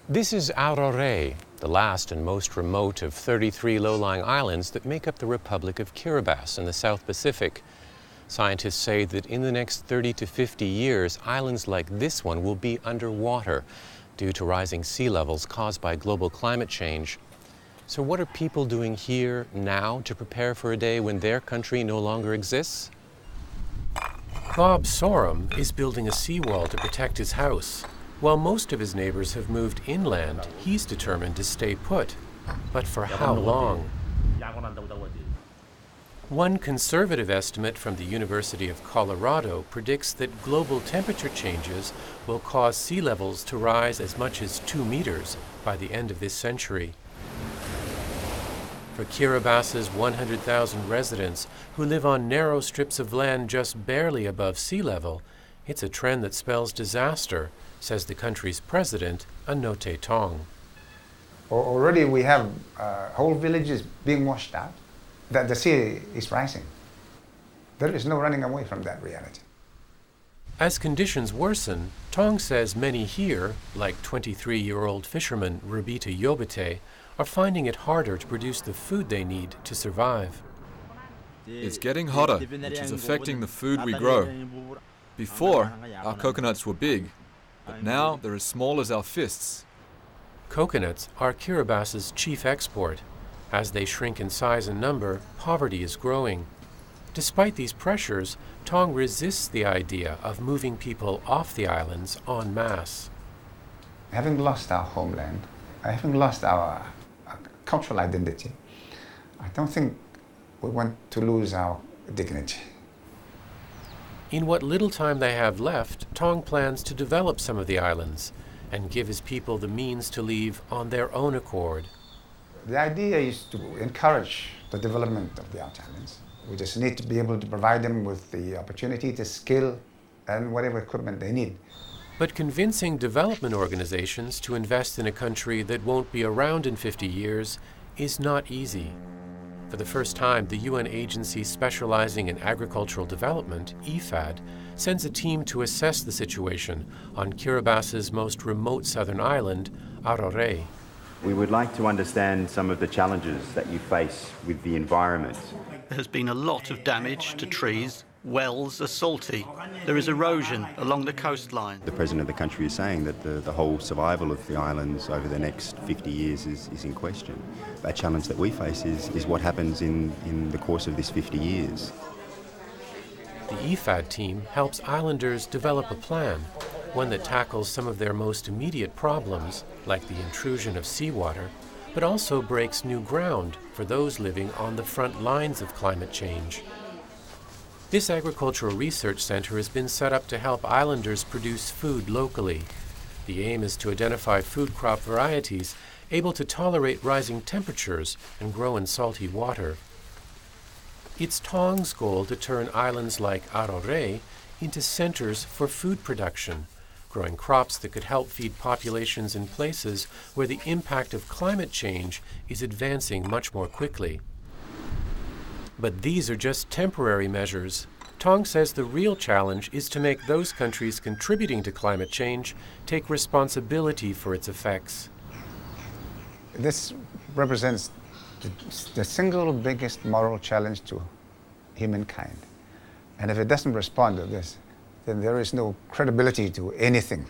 This is Aurore, the last and most remote of 33 low-lying islands that make up the Republic of Kiribati in the South Pacific. Scientists say that in the next 30 to 50 years, islands like this one will be underwater due to rising sea levels caused by global climate change. So what are people doing here now to prepare for a day when their country no longer exists? Bob Sorum is building a seawall to protect his house. While most of his neighbors have moved inland, he's determined to stay put. But for how long? One conservative estimate from the University of Colorado predicts that global temperature changes will cause sea levels to rise as much as 2 meters by the end of this century. For Kiribati's 100,000 residents who live on narrow strips of land just barely above sea level, it's a trend that spells disaster, says the country's president, Anote Tong. Already we have whole villages being washed out, that the sea is rising. There is no running away from that reality. As conditions worsen, Tong says many here, like 23-year-old fisherman Rubita Yobite, are finding it harder to produce the food they need to survive. It's getting hotter, which is affecting the food we grow. Before, our coconuts were big, but now they're as small as our fists. Coconuts are Kiribati's chief export. As they shrink in size and number, poverty is growing. Despite these pressures, Tong resists the idea of moving people off the islands en masse. Having lost our homeland, having lost our cultural identity, I don't think we want to lose our dignity. In what little time they have left, Tong plans to develop some of the islands and give his people the means to leave on their own accord. The idea is to encourage the development of the islands. We just need to be able to provide them with the opportunity, the skill, and whatever equipment they need. But convincing development organizations to invest in a country that won't be around in 50 years is not easy. For the first time, the UN agency specializing in agricultural development, IFAD, sends a team to assess the situation on Kiribati's most remote southern island, Aurore. We would like to understand some of the challenges that you face with the environment. There has been a lot of damage to trees. Wells are salty. There is erosion along the coastline. The President of the country is saying that the whole survival of the islands over the next 50 years is in question. A challenge that we face is what happens in the course of this 50 years. The IFAD team helps islanders develop a plan, one that tackles some of their most immediate problems, like the intrusion of seawater, but also breaks new ground for those living on the front lines of climate change. This agricultural research center has been set up to help islanders produce food locally. The aim is to identify food crop varieties able to tolerate rising temperatures and grow in salty water. It's Tong's goal to turn islands like Aurore into centers for food production, growing crops that could help feed populations in places where the impact of climate change is advancing much more quickly. But these are just temporary measures. Tong says the real challenge is to make those countries contributing to climate change take responsibility for its effects. This represents the single biggest moral challenge to humankind. And if it doesn't respond to this, then there is no credibility to anything.